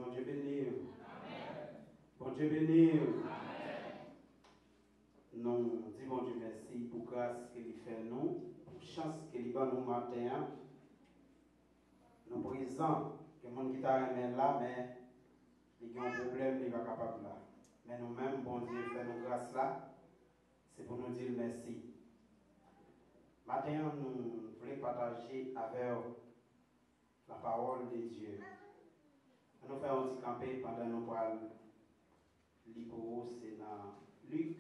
Bon Dieu béni. Bon Dieu béni. Nous disons bon Dieu merci pour grâce qu'il fait nous, pour chance qu'il donne nous matin. Nous présents que mon qui t'a là, mais il y a un problème, il n'est pas capable là. Mais nous-mêmes, bon Dieu, fait nous grâce là, c'est pour nous dire merci. Maintenant, nous voulons partager avec la parole de Dieu. Nous faisons un petit campé pendant nous parlons. L'hypo, c'est dans Luc.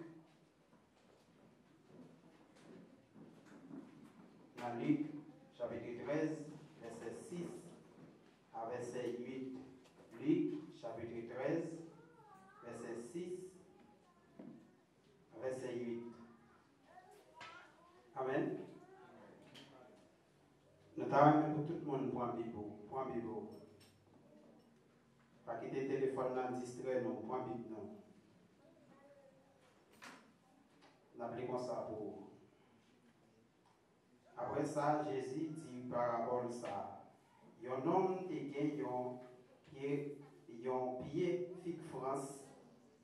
Dans Luc, chapitre 13, verset 6 à verset 8. Luc, chapitre 13, verset 6 à verset 8. Amen. Nous travaillons pour tout le monde pour un bibeau. Pas quitter le téléphone dans distrait, non, pour un bibeau, non. Nous appelons ça pour. Après ça, Jésus dit parabole ça. Il y a un homme qui a un pied figue France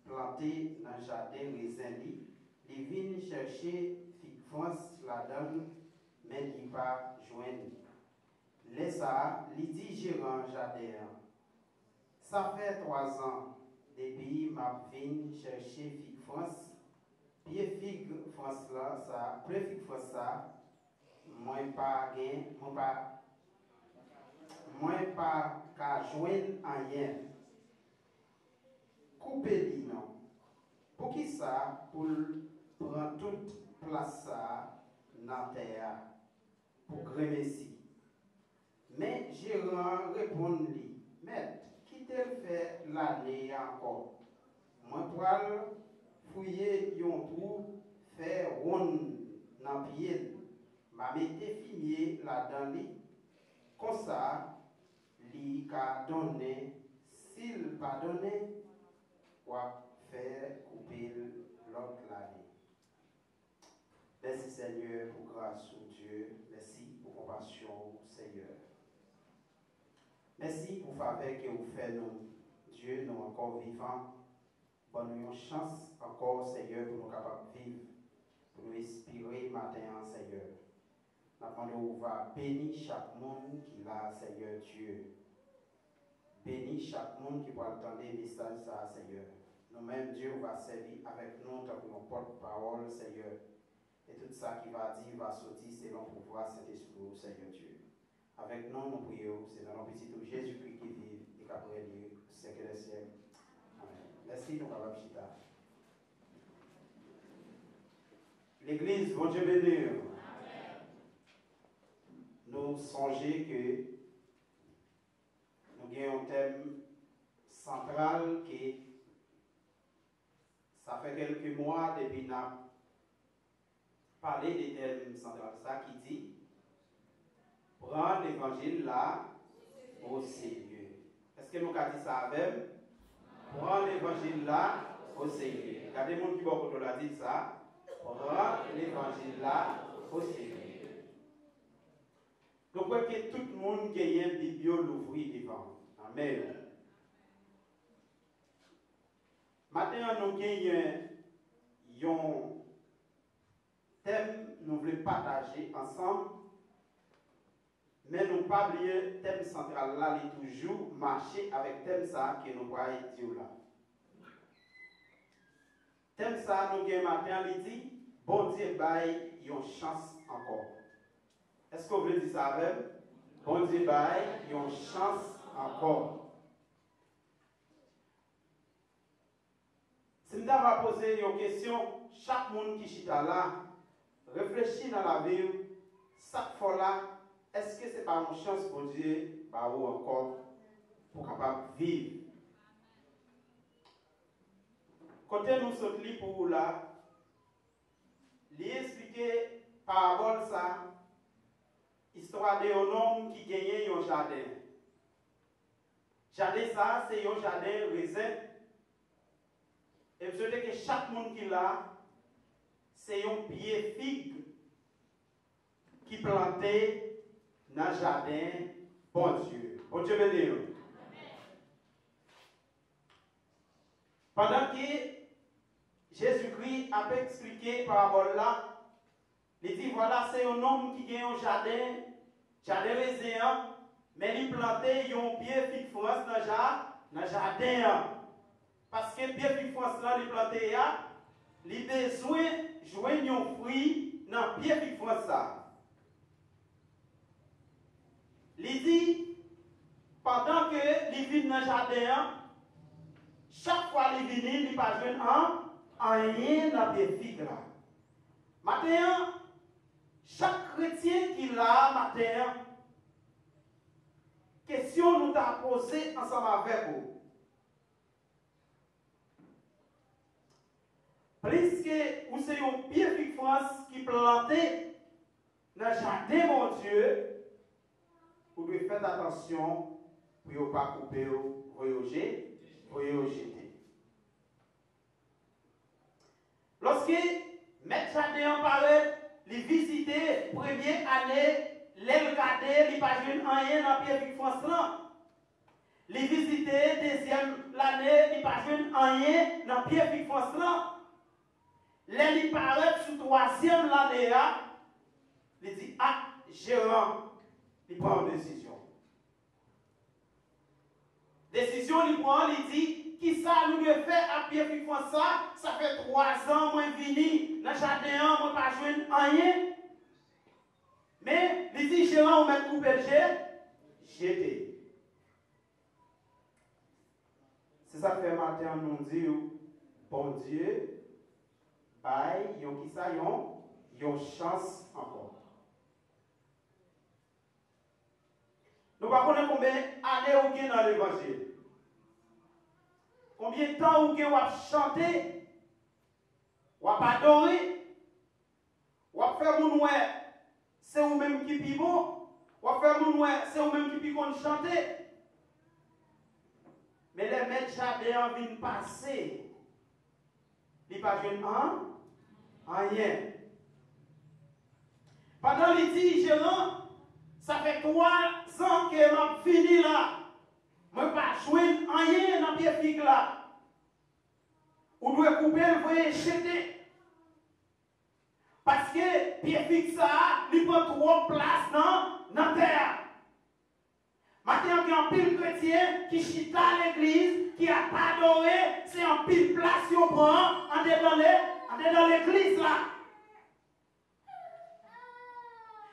planté dans le jardin raisin. Il vient chercher figue France la donne, mais il pas joindre. Laisse ça, il dit gérant jardin. Ça fait 3 ans depuis ma vine chercher figue France. Pied figue France là, ça, pré figue France ça. Moi pas qu'à joindre rien. Couper non. Pour qui ça? Pour prendre toute place ça dans la terre. Pour remercier. Mais Gérard répond lui, maître, qui t'a fait l'année encore? Moi pour fouiller yon trou, faire ronde dans pied. Ma mette fumier là-dedans li, comme ça, li ka donné, s'il pas donné, ou faire couper l'autre l'année. Merci Seigneur pour grâce au Dieu, merci pour compassion Seigneur. Merci pour faveur que vous faites nous, Dieu nous encore vivants, bonne nous chance encore Seigneur pour nous capables de vivre, pour nous inspirer matin Seigneur. Nous va bénir chaque monde qui l'a, Seigneur Dieu. Bénis chaque monde qui va entendre les messages, ça, Seigneur. Nous-mêmes, Dieu va servir avec nous tant que nous porte-parole, Seigneur. Et tout ça qui va dire va sortir selon le pouvoir Saint-Esprit, Seigneur Dieu. Avec nous, nous prions, c'est dans le petit tout Jésus-Christ qui vit et qui a prédit au siècle des siècles. Amen. Merci, nous allons chita. L'Église, bon Dieu béni. Nous songeons que nous avons un thème central qui ça fait quelques mois depuis nous avons parlé des thèmes centraux. Ça qui dit prends l'évangile là au Seigneur. Est-ce que nous avons dit ça avec? Prends l'évangile là au Seigneur. Regardez les gens qui beaucoup l'a dit ça. Prends l'évangile là au Seigneur. Donc, que tout le monde gagne une Bible l'ouvrir devant. Amen. Maintenant, nous gagnons un thème, nous voulons partager ensemble. Mais nous ne pas oublier le thème central là, il est toujours marcher avec le thème ça que nous voyons dire là. Thème ça, nous gagnons matin, il dit, bon Dieu, bail, il y a une chance encore. Est-ce que vous voulez dire ça avec? Bon Dieu, bail, il y a une chance encore. Si nous avons posé une question, chaque monde qui chita là, réfléchit dans la vie, chaque fois là, est-ce que ce n'est pas une chance pour Dieu, bah, ou encore, pour capable vivre? Côté nous sommes pour vous là, lui expliquer parabole ça. Histoire d'un homme qui gagnait un jardin. Jardin ça, c'est un jardin raisin. Et vous savez que chaque monde qui l'a, c'est un pied figue qui planté dans le jardin. Bon Dieu. Bon Dieu béni. Pendant que Jésus-Christ a expliqué parabole là, il dit voilà, c'est un homme qui a un jardin raisin, mais il planté un pied fig France dans le jardin. Parce que pied fig France là, il planté là, il a besoin de joindre un fruit dans le pied fig France là. Il dit, pendant que il vit dans le jardin, chaque fois qu'il vient, il ne pas joindre rien dans le pied fig là. Maintenant, chaque chrétien qui l'a matin, question nous t'a posée ensemble avec vous. Plus que vous c'est un pied fig France qui planté dans le jardin, mon Dieu, vous devez faire attention pour ne pas couper ou rejeter. Lorsque Maître Jardin apparaît, les visiter, première année, les regarder, les pas jouer rien dans le pied France là. Les visiter, deuxième année, les pas jouer rien dans le pied France là. Les paraît sous troisième année là, il dit ah, gérant, il prend une décision. Décision, il prend, il dit qui ça nous devons faire à pied France ça fait 3 ans, moi vini dans le jardin, moi pas jouer rien. Mais, il dit, gérant, on met coupé jeté. C'est ça que fait matin, nous dit, bon Dieu, bye, yon qui ça, yon chance encore. Nous ne connaissons pas combien d'années vous avez dans l'évangile. Combien de temps vous avez chanté, vous avez adoré, vous avez fait mon ouais. C'est vous-même qui pi bon, ou faire mon c'est vous-même qui pi qu'on chanter. Mais les maîtres jardin viennent passer. Ils ne pas rien. Pendant les 10 gérants, ça fait 3 ans que je fini là. Je ne pas jouer rien dans le pied figue là. Vous devez couper le voyer jeter. Parce que pied fixe ça, il prend trop de place dans la terre. Maintenant, il y a un pile chrétien qui chita à l'église, qui n'a pas adoré, c'est un pile place qu'il prend en dedans l'église là.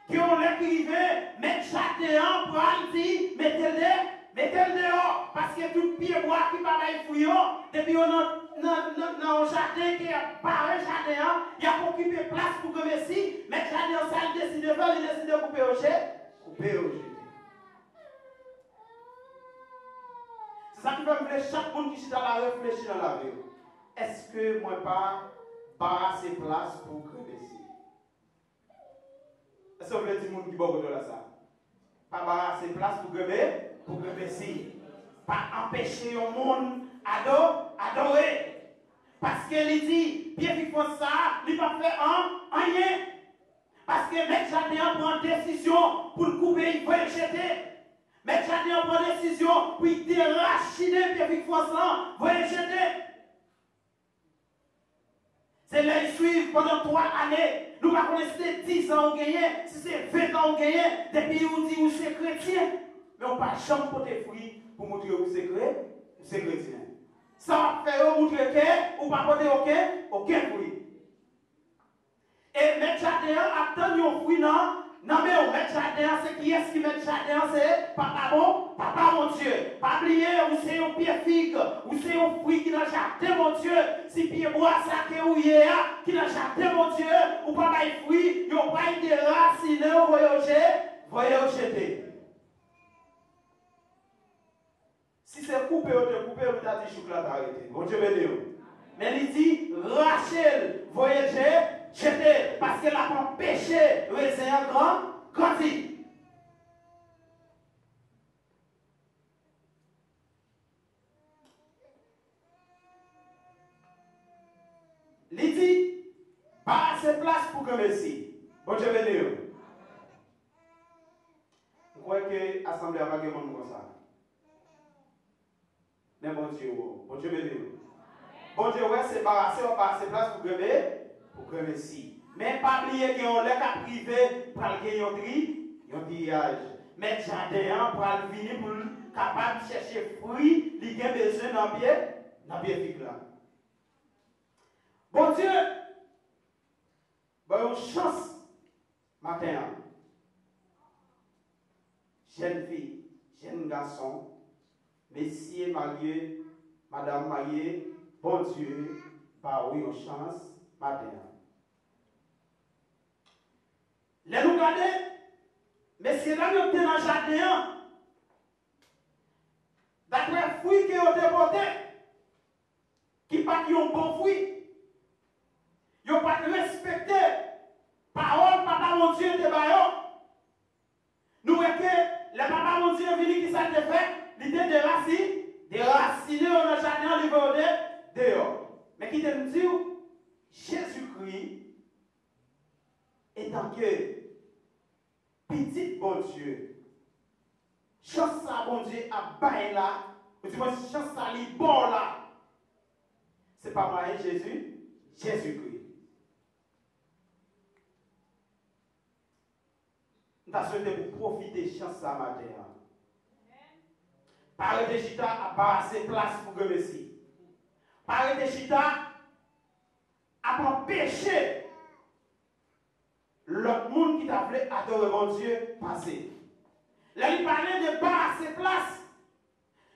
Qui ont l'écrivain, mettre chaque dehors pour aller dire, mettez-le dehors. Parce que tout pied bois qui va aller fouiller, depuis on a dans un jardin qui est pas un jardin, il y a pour occuper place pour que ici, mais le jardin, ça, il décide de faire, il décide de couper au jet. C'est ça qui fait que chaque monde qui est dans la réfléchir dans la vie. Est-ce que moi pas assez place pour crever ici? Est-ce que vous voulez dire monde qui boit de là ça? Pas assez place pour crever ici. Pas empêcher le monde adorer. Parce qu'il dit, bien qu'il fasse ça, il ne va pas faire rien. Parce que Maître Jardin prend décision pour le couper, il faut le jeter. Maître Jardin prend décision pour il dérachiner, bien qu'il fasse ça, il faut le jeter. C'est là qu'ils suivent pendant 3 années. Nous ne connaissons pas si c'est 10 ans ou gagné, si c'est 20 ans ou gagné, depuis où on dit que c'est chrétien. Mais on ne peut pas jamais porter fruit pour montrer que c'est chrétien. Ça va faire montrer que ou pas porter aucun fruit. Et Maître Jardin attend un fruit non mais Maître Jardin, c'est qui est-ce qui Maître Jardin, c'est papa mon Dieu. Pas oublier, ou c'est un pied figue, ou c'est un fruit qui n'a jardin mon Dieu. Si pied bois ça qui n'a jardin mon Dieu, ou pas de fruit, il n'y a pas de racines, voyez jeter. Si c'est coupé, on t'a dit chocolat arrêté. Bon Dieu béni. Mais il dit, Rachel, voyager, jeter, parce qu'elle a pas péché, c'est un grand dit. Il dit, pas assez de place pour que merci. Bon Dieu béni. Vous croyez que l'Assemblée n'a pas de monde comme ça? Mais bon Dieu béni. Bon Dieu, ouais, c'est barrassé, on passe place pour grémer si. Mais pas oublier qu'il y a un cas privé pour le grillage. Mais jardin pour venir pour capable de chercher fruits, il a besoin dans pied figue là. Bon Dieu, bon, une chance matin. Jeune fille, jeune garçon, messieurs mariés, madame mariée, bon Dieu, par oui, une chance matin. Les nous regardez, messieurs, là, nous sommes dans le jardin. D'après les fruits qui ont été portés, qui pas qui ont bon fruit, ils n'ont pas respecté parole, papa mon Dieu, de baillon. Nous voyons que le papa mon Dieu est venu qui s'est fait, l'idée de raciner dans le jardin, il dehors. Mais qui te nous dit, Jésus-Christ, étant que petit bon Dieu, chance ça bon Dieu à bailler là, ou du moins chance ça li bon là. C'est pas moi Jésus, Jésus-Christ. Nous avons souhaité pour profiter de chance ça matin. Parler de chita à pas assez place pour que Messie. Parler de chita à empêcher l'autre monde qui t'a voulu adorer mon Dieu passer. Là, il parlait de pas assez place.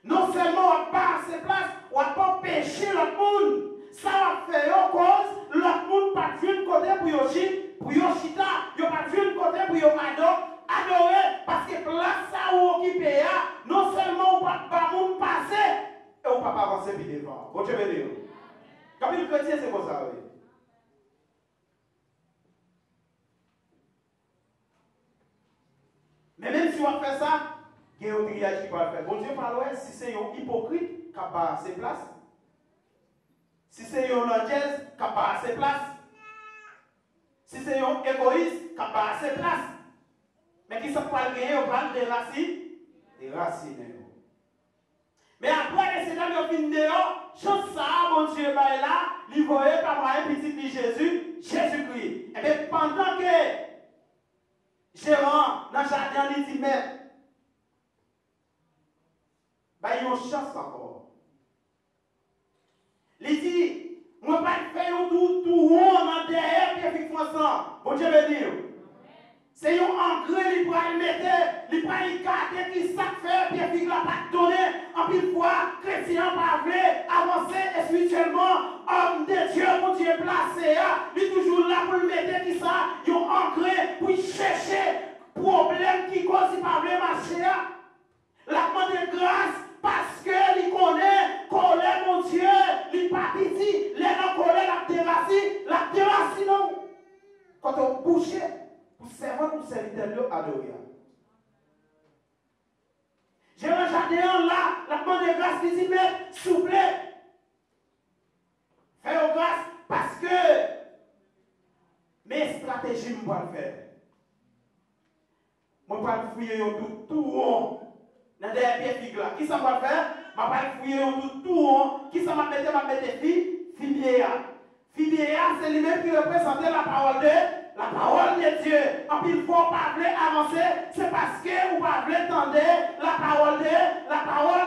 Non seulement on pas assez place, on va pas empêcher l'autre monde. Ça va faire en cause, l'autre monde pas de côté pour Yoshita, il n'y a pas de côté pour adorer, parce que place ça où occupé, non seulement on ne pas monde passer, et on ne peut pas avancer plus devant. Bon Dieu béni. Comme le chrétien, c'est comme ça, oui. Mais même si on fait ça, il y a un grillage qui va le faire. Bon Dieu parle, si c'est un hypocrite qui a ses places, si c'est un angèle qui a ses places, si c'est un égoïste qui a ses places, mais qui ne sont pas gagner, on parle des racines. Mais après, les Seigneurs ont fini dehors, chose ça, mon Dieu, là, il voyait par moi un petit de Jésus, Jésus-Christ. Et bien, pendant que Gérant, dans le jardin, il dit, mais, il y a une chance encore. Il dit, moi, pas faire un tout rond derrière, puis il faut ça. Bon Dieu veut dire. C'est un engrais, il pourra le mettre, il pourra le garder, qui ça fait, puis il va pas donner. En plus, fois, chrétien pas avancer spirituellement, homme de Dieu, mon Dieu placé, il est toujours là pour le mettre, qui ça, il y a un engrais pour chercher problème qui cause, il pas marcher. La demande de grâce, parce que il connaît, colère, mon Dieu, il pas petit, les non colère, la déracie, non. Quand on bouche, pour servir pour serviteur adoré. J'ai un jardin là, la demande de grâce, il dit, mais s'il vous plaît, faites grâce parce que mes stratégies ne vont pas le faire. Je ne vais pas fouiller tout rond dans des pieds là. Qui ça va faire? Je ne vais pas fouiller tout rond. Qui ça va mettre filière? Filière, c'est lui-même qui représente la parole de Dieu. En plus, il faut pas avancer, c'est parce que vous ne pouvez pas entendre la parole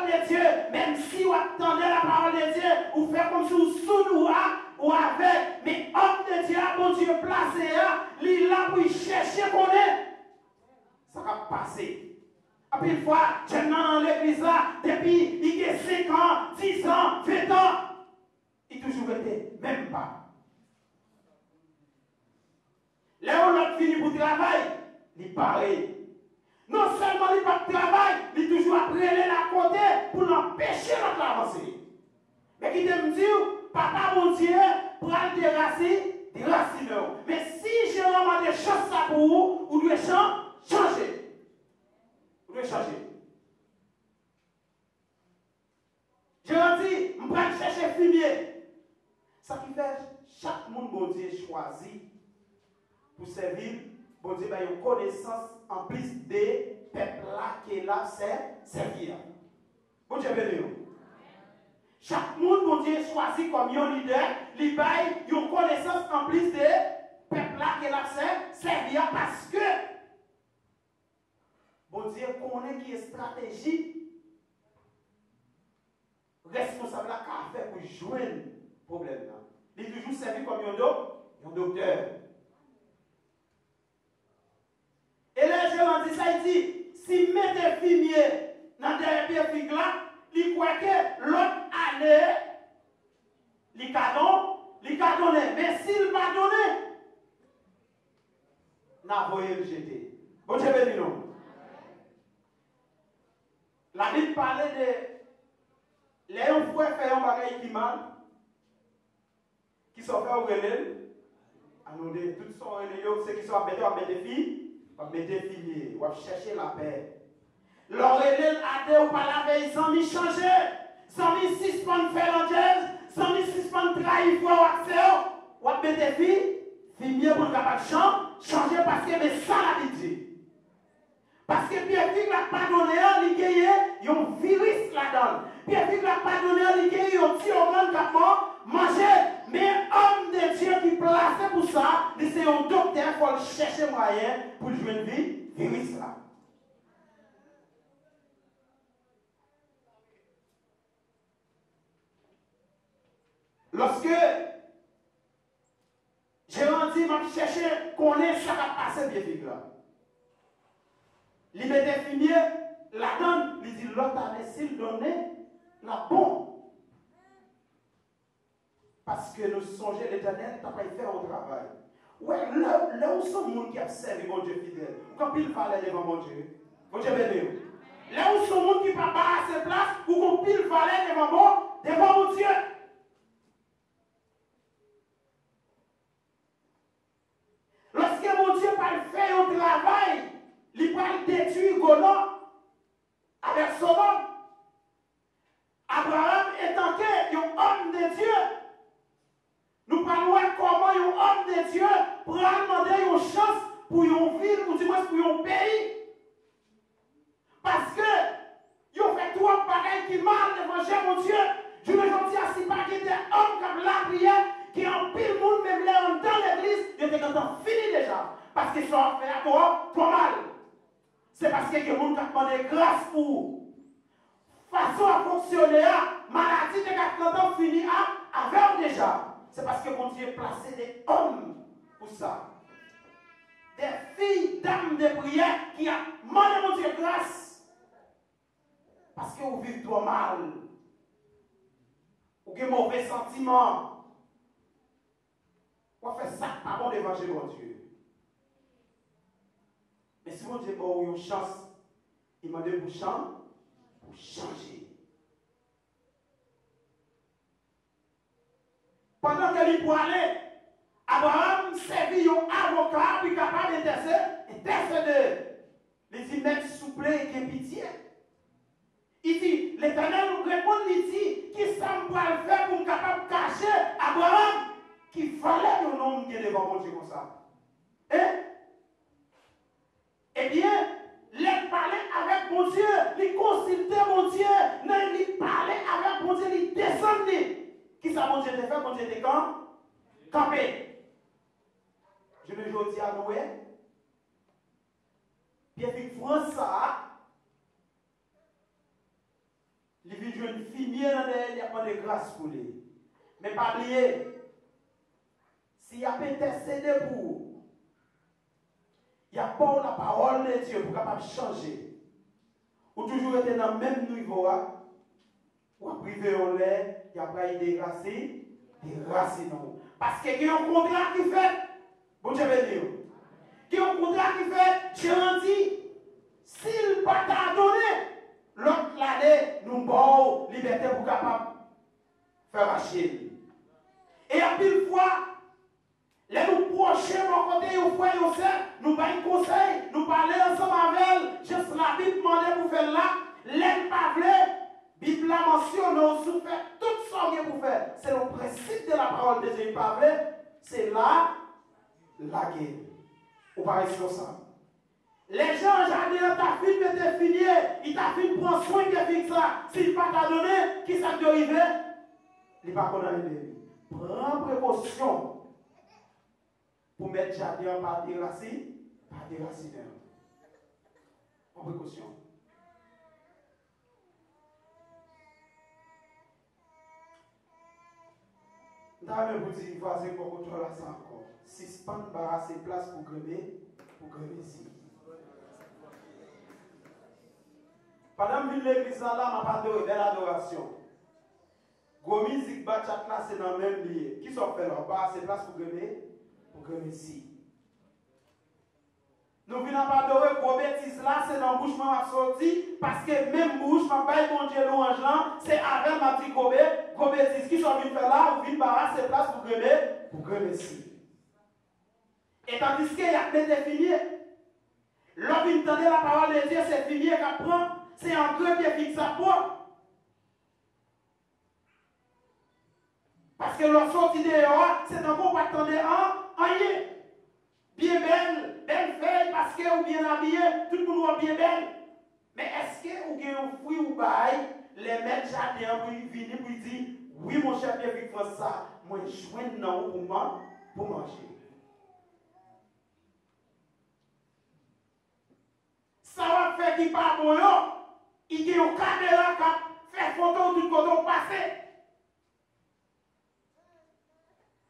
de Dieu. Même si vous attendez la parole de Dieu, vous faites comme si vous sous ou avec. Mais homme de Dieu, bon Dieu placé, il est là pour chercher qu'on est. Ça va passer. Et puis, une fois, je suis dans l'église là, depuis il y a 5 ans, 10 ans, 20 ans, il toujours été, même pas. Là où on a fini pour travail, il est pareil. Non seulement il pas de travail, il est toujours après la côté pour l'empêcher notre avancer. Mais qui te dit, papa mon Dieu, pour aller déraciner. Mais si je demande des choses ça pour vous, vous devez changer. Vous devez changer. Je leur dis, je vais chercher fumier. Ça qui fait, chaque monde, mon Dieu, choisit pour servir, bon Dieu, il y a une connaissance en plus des peuples là qui est là, c'est servir. Bon Dieu, béni. Chaque monde, bon Dieu, choisit comme un leader, il baille une connaissance en plus de peuple là qui l'a servir parce que bon Dieu connaît qui est stratégie responsable là qu'a fait pour jouer le problème là. Il est toujours servi comme un docteur. Et là, je l'ai dit ça, il dit, si mettez fumier dans le derrière figue là, il croit que l'autre année, il a donné. Mais s'il m'a donné, n'a voyé le jeter. Bon Dieu béni nous. La Bible parlait de les frères fait un bagage qui mal, qui sont faits au relais. Alors, toutes sont relais, ceux qui sont à mettre des filles, à mettre des filles, à chercher la paix. L'oreille a dit ou pas la veille, sans m'y changer, sans m'y suspendre faire l'angèle, sans m'y suspendre trahir foi ou accès, ou à mettre des filles mieux pour capable changer parce que mais ça la dit. Parce que Pierre-Philippe n'a pas donné il y a un virus là-dedans. Pierre-Philippe n'a pas donné il y a un petit organe qui manger. Mais homme de Dieu qui placé pour ça, c'est un docteur qui faut chercher moyen pour jouer une vie, virus là. Lorsque j'ai rendu, m'a cherché connaître ça qui a passé Pierre-Philippe là. Il mettait fumier, la donne, il dit l'autre année, s'il donnait, la bon. Parce que nous songeons l'éternel, tu n'as pas fait un travail. Ouais, là où sont les gens qui observent mon Dieu fidèle, quand il fallait devant mon Dieu, mon Dieu béni. Là où sont les gens qui ne parlent pas à cette place, ou quand il fallait devant mon Dieu. Lorsque mon Dieu va faire un travail, il va détruire Golan avec Sodome. Abraham étant un homme de Dieu. Nous parlons comment un homme de Dieu pourra demander une chance pour une ville ou du moins pour un pays. Parce que il fait trop de bagailles qui mal devant mon Dieu. Je me dis à si pas qu'il y a des hommes comme la prière qui ont pile le monde, même là dans l'église, ils étaient fini déjà. Parce qu'ils sont fait à toi, trop mal. C'est parce que les gens qui ont demandé grâce pour façon à fonctionner, maladie de 40 ans fini avec déjà. C'est parce que mon Dieu a placé des hommes pour ça. Des filles, dames de prière qui ont demandé mon Dieu grâce. Parce que vous vivez trop mal. Vous avez mauvais sentiments. Vous faites ça par bon devant mon Dieu. Mais si mon Dieu a eu une chance, il m'a demandé pour changer. Pendant que lui pour aller, Abraham servit un avocat puis capable d'intercéder. Il dit, même souple et qui pitié. Il dit, l'Éternel nous répond, il dit, qui ça me va le faire pour me capable de cacher Abraham, qu'il fallait un homme qui est devant mon Dieu comme ça. Hein? Eh bien, il parlait avec mon Dieu, il consultait mon Dieu, il parlait avec mon Dieu, il descendait. Qui ça mon Dieu te fait? Mon Dieu te campé. Je le dis à Noé. Pierre-Philippe François, il vit une fille dans elle, il n'y a pas de grâce pour lui. Mais pas oublier, s'il y a intercédé pour, il n'y a pas la parole de Dieu pour capable changer. Ou toujours été dans le même niveau, ou à priver en l'air, il n'y a pas des racines. Parce qu'il y a un contrat qui fait, bon Dieu béni. Il y a un contrat qui fait, j'ai dit, s'il pas t'a donné, l'autre l'année, nous avons liberté pour capable faire acheter. Et à pile fois, les nous prochains, mon côté, nous voyons ça, nous baillons conseil, nous parlons ensemble avec elle, juste la Bible demandait pour faire là, l'aide pas voulu, Bible la mentionne, nous souffrons tout ce qu'on pour faire. C'est le principe de la parole de Dieu, pas vrai, c'est là, la guerre. Ou pareil sur ça. Les gens, j'ai dit, ta fille m'était finie, il t'a fait prendre soin de ça. S'il pas t'a donné, qui ça peut arriver? Il n'est pas qu'on a aidé. Prends précaution pour mettre jardin par des racines, Prends précaution. D'ailleurs, vous dites, voisin, pour contrôler ça encore. Si ce n'est pas embarrassé place pour grémer ici. Pendant que l'église là, m'a pas de belle adoration. Gros musique, bachat là, c'est dans le même lieu. Qui sont fait là? Pas assez place pour grémer ici. Nous venons pas adorer gros bêtises là, c'est dans la bouche m'a sorti, parce que même bouche, m'a pas bon Dieu louange là, c'est avec ma petite gros bêtises qui sont venus faire là, ou venus barrasser place pour grémer ici. Et tandis qu'il y a des fini, l'homme entendait la parole de Dieu, c'est fini qu'elle prend, c'est un creux qui fixe sa porte. Parce que leur sortie dehors, c'est un gros pas attendre rien. Bien belle feuille parce que vous bien habillé, tout le monde est bien belle. Mais est-ce que vous avez un fruit ou bail, les mettre jardin pour venir pour dire, oui mon cher bien vite faire ça, moi je joins non pour manger. Ça va faire qui pas bon, il y a une caméra qui fait photo tout côté passé.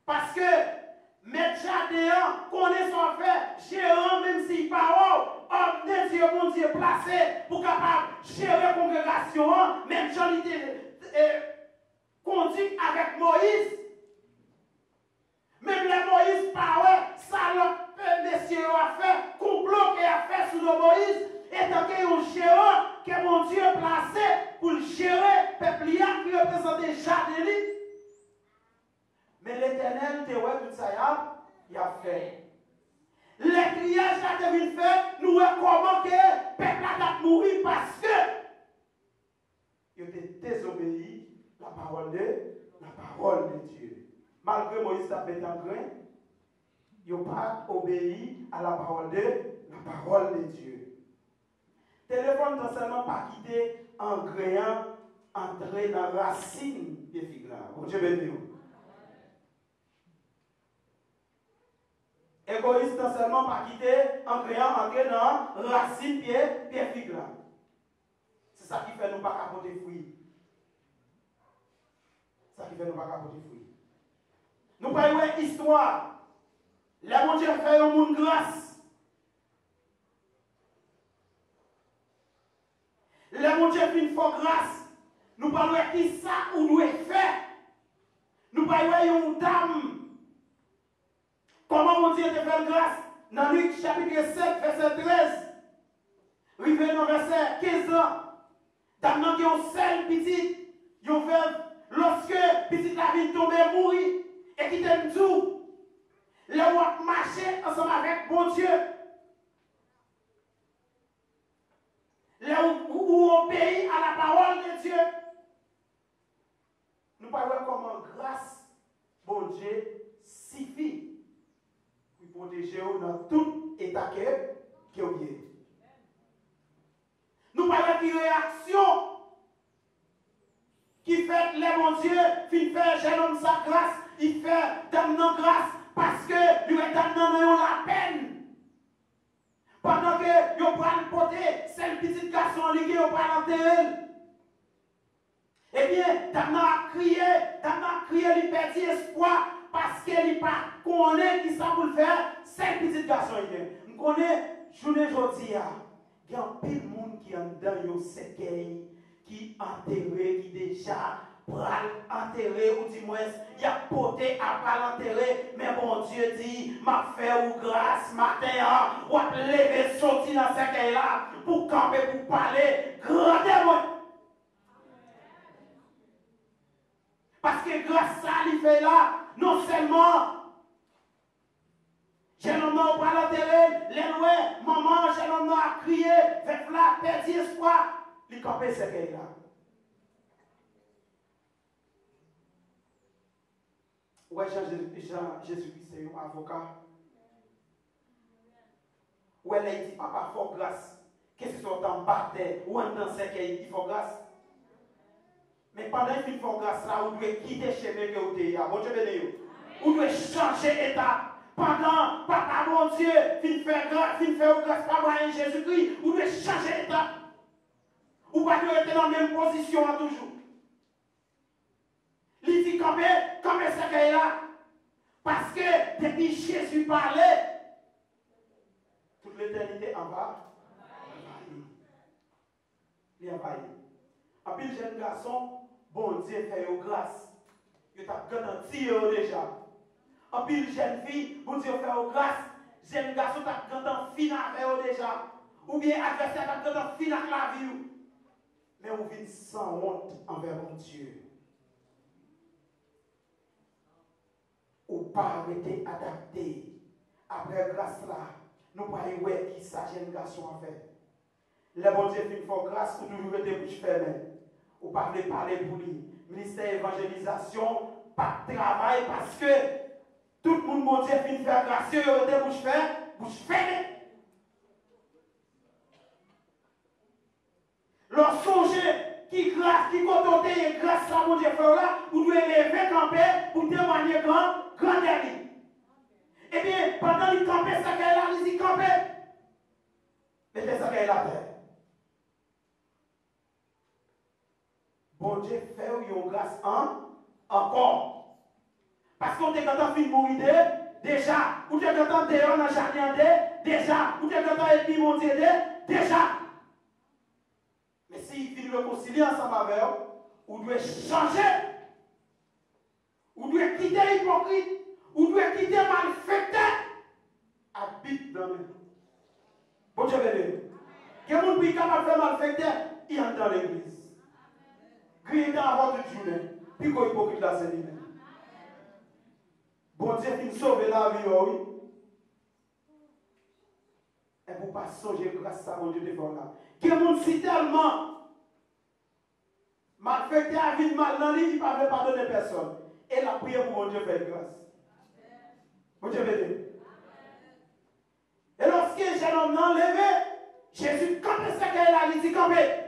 Parce que mettre jardin, connaît son fait, gérant même s'il parle, homme de Dieu, mon Dieu, placé pour capable gérer la congrégation, même j'en conduit avec Moïse. Même les Moïse parlait, ça le messieurs a fait, complot qu'il a fait sous le Moïse, et tant qu'il y a un gérant que mon Dieu a placé pour gérer le peuple qui représente le jardin. Mais l'Éternel, tu vois tout ça, il a fait. Les criages qui ont été faits, nous voyons comment que le peuple a mouru parce que il a désobéi la parole de Dieu. Malgré Moïse a fait un grain, il n'a pas obéi à la parole de Dieu. Téléphone n'a seulement pas quitté en grain, entrer dans la racine des figues là. Bon Dieu béni. Égoïste n'a seulement pas quitté en créant, entrer dans racine pied figue là. C'est ça qui fait nous pas capoter fruits. C'est ça qui fait nous pas capoter fruits. Nous pas une histoire. Les bon Dieu fait un monde grâce. Les bon Dieu fait une forte grâce. Nous parlons qui ça ou nous est fait. Nous parlons une dame. Comment mon Dieu te fait grâce? Dans Luc chapitre 7, verset 13. Rivé dans verset 15 ans. Dans qui ont seul petit, ils ont fait, lorsque petit la vie tombée mourir, et qui t'aime tout, les ont marché ensemble avec mon Dieu. Les ont obéi à la parole de Dieu. Nous parlons comment grâce, bon Dieu, suffit. Protéger dans tout état qui est oublié. Nous parlons de réaction qui fait les bons dieux, qui fait jeune homme sa grâce, il fait damnant grâce parce que lui est damnant la peine. Pendant que vous prenez porter, c'est le petit garçon qui vous prend l'enterrer. Eh bien, damnant a crié, il perdit espoir. Parce qu'il n'est pas connaît qui ça pour le faire, c'est petit garçon. Je connais, journée aujourd'hui, il y a un peu de monde qui est dans un séquelles, qui enterré, qui déjà enterré, ou du moins, il y a porté à pas l'enterré, mais bon Dieu dit, m'a fait ou grâce matin, ou à lever, sortir dans séquelles là, pour camper, pour parler, grandez-moi. Parce que grâce à ça, il fait là, non seulement, jeune homme n'a pas l'enterré, les loués, maman, jeune homme a crié, fait là, perdu espoir, il campait ce qu'il là. Ouais, Jésus-Christ, c'est un avocat. Ouais, là, il dit, papa, il faut grâce. Qu'est-ce que c'est en bataille, ou en dans ce qu'il faut grâce? Mais pendant qu'il faut grâce là, vous devez quitter le chemin que vous avez. Bon Dieu béni. Vous devez changer d'état. Pendant, papa, mon Dieu, fin faire grâce par moi Jésus-Christ, vous devez changer d'état. Ou pas de rester dans la même position toujours. Il dit quand même ça qu'il est là. Parce que depuis Jésus parlait, toute l'éternité en bas, il envahit. En plus, le jeune garçon, bon Dieu fait grâce. Il t'a garanti déjà. En plus, le jeune fille, bon Dieu fait grâce. Jeune garçon t'a garanti avec déjà. Ou bien adversaire t'a garanti avec la vie. Mais on vit sans honte envers mon Dieu. Ou pas été adapté. Après grâce là, nous ne pouvons pas qui ça jeune garçon en fait. Le bon Dieu fait une grâce ou toujours été bouche fermée. Ou pas parler pour lui. Ministère évangélisation, pas de travail parce que tout le monde bon Dieu fait une faire grâce, il a été bouche fermée. Leur songer qui grâce, qui contenté et grâce à mon Dieu frère là, vous devez lever camper pour témoigner grand dernier. Eh bien, pendant qu'il campait, ça qu'il a là, il dit camper. Mettez ça qu'il a là terre. Bon Dieu fait une grâce encore. Parce qu'on est quand on finit de mourir déjà, ou t'es quand on dehors dans le jardin déjà, ou t'es quand on est ennemi mon Dieu déjà. Mais s'il finit de réconcilier ensemble avec eux, vous devez changer. Vous devez quitter l'hypocrite. Vous devez quitter le malfaiteur. Habite dans le. Bon Dieu béni. Quelqu'un qui est capable de faire malfaiteur, il entre dans l'église. Criez dans votre journée. Puis qu'on hypocrite là, c'est lui-même. Bon Dieu finit de sauver la vie, oui. Et pour ne pas songer grâce à mon Dieu de faire là. Quelqu'un si tellement malfaiteur a vie de mal dans lui, il ne peut pas pardonner personne. Et la prière pour mon Dieu fait grâce. Bon Dieu béni. Et lorsqu'un jeune homme n'a levé, Jésus, quand est-ce qu'il est là, il dit campé.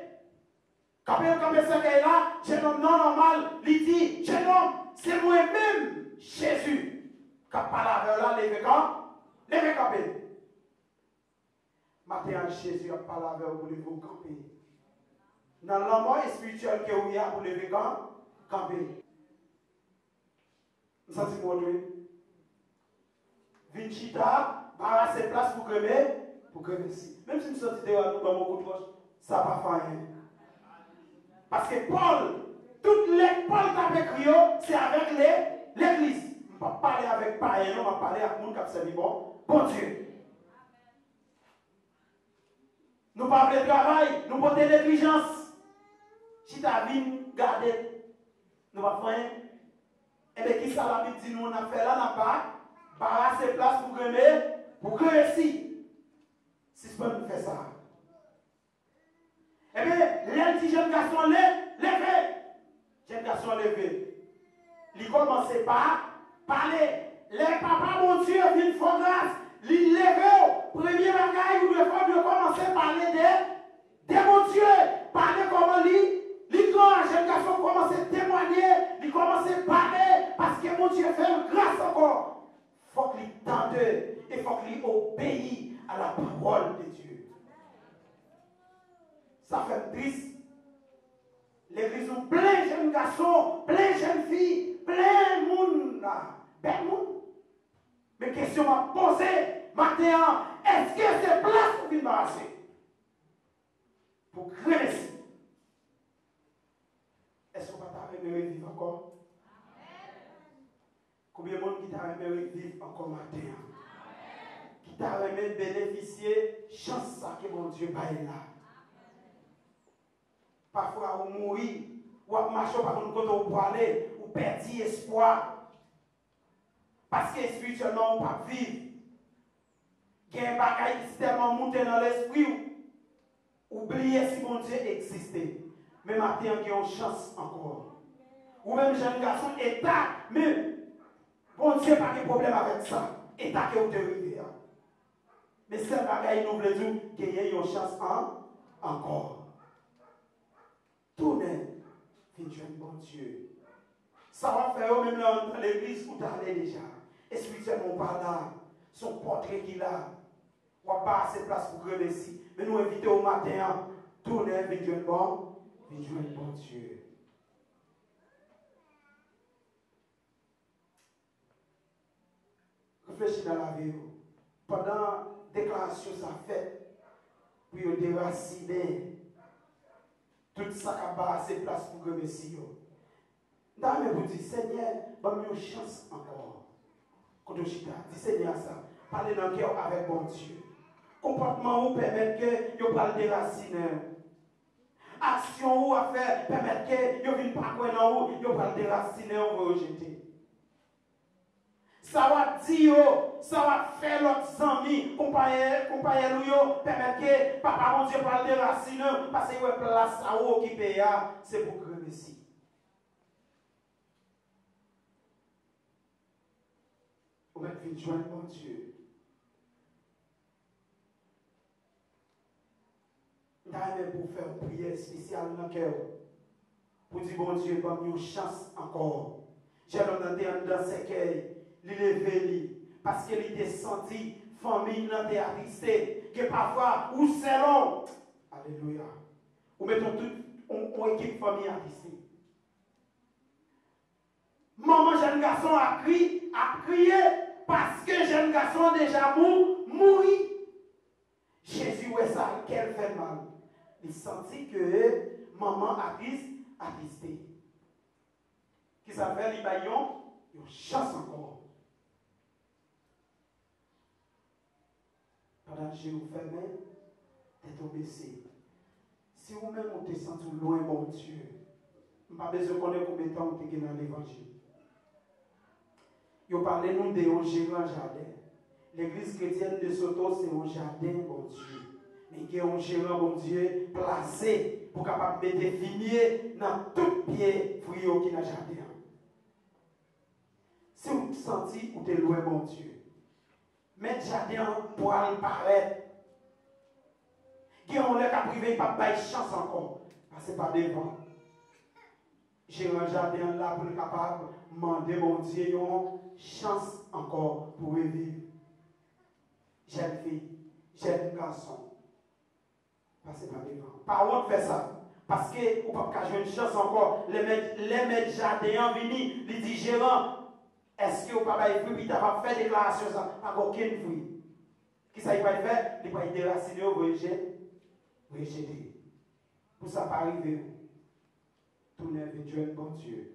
Quand est-ce qu'il est là, jeune homme non normal, il dit, jeune homme, c'est moi-même, Jésus, qui parle avec là, levé quand? Levé campé. Maintenant, Jésus a parlé avec vous, vous camper. Dans la mort spirituelle que vous avez, vous lever quand? Camper. Vous sentez moi Vinchita, par ses places pour cremer ici. Même si nous sommes dans mon coup de poche, ça ne va pas faire rien. Parce que toutes les Paul qui a écrit, c'est avec l'église. Je ne vais pas parler avec païens, on va parler avec nous qui a servi bon Dieu. Nous ne parlons pas de travail, nous portons négligence. Si tu as vu, garder, nous ne va pas faire rien. Et bien, qui ça la Bible dit, nous on a fait là, n'a pas assez de place pour créer ici. Si ce pas nous faire ça. Eh bien, les petits jeunes garçons levé. Jeunes garçons levé. Ils commençaient par parler. Les papas, mon Dieu, viennent faire grâce. Ils levé. Premier bagage, vous devez commencer à parler de mon Dieu. Parler comment les grands jeunes garçons commencent à témoigner. Ils commencent à parler. Parce que mon Dieu fait grâce encore. Il faut qu'il tente et il faut qu'il obéisse à la parole de Dieu. Ça fait triste. L'église où plein de jeunes garçons, plein de jeunes filles, plein de monde là. Ben monde. Mais question à poser maintenant, est-ce que c'est place pour vous embarrasser? Pour créer. Est-ce qu'on va t'aimer vivre encore? Combien de monde qui t'a aimé vivre encore matin? Qui t'a aimé bénéficier chance ça que mon Dieu baille là. Parfois on mourit, ou on marche par contre quand on peut aller, ou perd espoir. Parce que spirituellement on ne peut pas vivre. Il y a un bagage qui est tellement monté dans l'esprit. Oubliez si mon Dieu existait. Mais maintenant il y a une chance encore. Ou même jeune garçon, état, mais bon Dieu n'a pas de problème avec ça. État que vous devez vivre. Mais c'est un bagage nous voulons dire qu'il y a une chance encore. Tournez, Viens bon Dieu. Ça va faire même là dans l'église où tu allais déjà. Spirituellement, pas là. Son portrait qu'il a. On va pas assez de place pour remercier. Mais nous invitons au matin, tourner, viens bon Dieu. Réfléchis dans la vie. Pendant la déclaration, ça fait, puis on déraciner tout ça qui a assez de place pour remercier. Dans le vous dites, Seigneur, donne-moi une chance encore. Quand on dit Seigneur, ça, parlez dans le cœur avec bon Dieu. Comportement ou permettre que vous parlez déraciner. Action ou à faire permettre que vous ne viennent pas dans vous, vous parlez déraciner, on va rejeter. Ça va dire, ça va faire l'autre amis, compagnie nous, permettre que papa mon Dieu parle de racines, parce que place à vous qui paye, c'est pour que ici. Vous mettez joindre mon Dieu. D'ailleurs, pour faire une prière spéciale dans le cœur, pour dire bon Dieu, donne-nous une chance encore. J'ai entendu dans ce cœur. L'élever, parce qu'il était senti, famille n'a été attistée, que parfois, ou c'est long, alléluia, ou mettons toute une équipe famille attistée. Maman, jeune garçon a crié, parce que jeune garçon déjà mouru. Jésus, ouais ça, qu'elle fait mal. Il sentit que maman attistée. Qui s'appelle Libayon, il chasse encore. Pendant que je vous ferme, tête baissée. Si vous-même vous te sentez loin, mon Dieu, je n'ai pas besoin de connaître combien de temps vous êtes dans l'évangile. Vous parlez nous de un gérant jardin. L'église chrétienne de Soto, c'est un jardin, mon Dieu. Mais il y a un gérant, mon Dieu, placé pour capable mettre des fumiers dans tout pied fruits qui est dans le jardin. Si vous vous sentez, vous êtes loin, mon Dieu. Mettre jardin pour aller paraître. Qui on l'a qu'à privé, pas de chance encore. Parce que pas devant. J'ai un jardin là pour être capable de demander mon Dieu une chance encore pour vivre. Jeune fille, jeune garçon. Parce que pas devant. Par où fait ça? Parce que vous ne pouvez pas jouer une chance encore. Les maîtres jardin viennent, ils disent gérant. Est-ce que vous ne pouvez pas faire faire déclaration ça? Pas aucune fruit. Qui ça il va faire? Il va y déraciner, vous rejeter. Pour ça pas arriver. Tournez éventuel bon Dieu.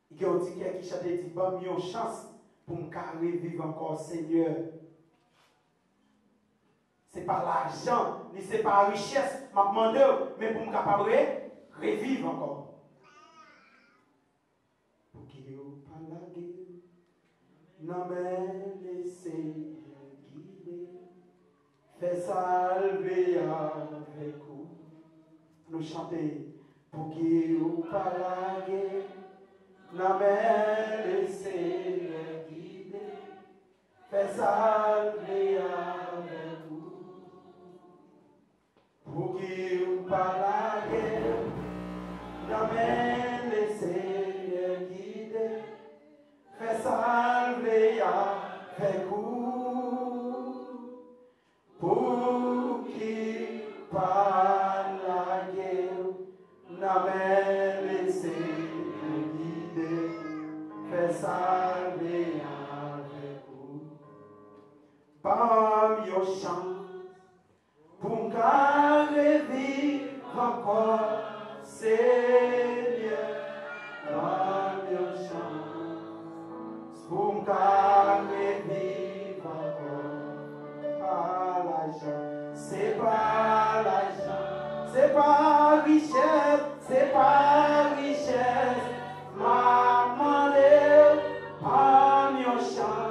Il y a un petit qui chante dit bon mieux chance pour me carrer vivre encore Seigneur. Ce n'est pas l'argent, ni ce n'est pas la richesse, m'a demandé, mais pour me capable revivre encore. Non mais laissez guider, fais salver avec vous. Nous chanter pour qui vous parlez. Non mais laissez guider, fais salver avec vous. Pour qui vous parlez. Non mais laissez guider. Fais salver avec vous pour qui par la guerre n'a même laissé guider. Fais salver avec vous. Par mes chants pour qu'elle vive encore, Seigneur. Par mes chants. Pour me vivre encore par l'argent, c'est pas l'argent, c'est pas richesse, c'est pas richesse, maman, par mes chants.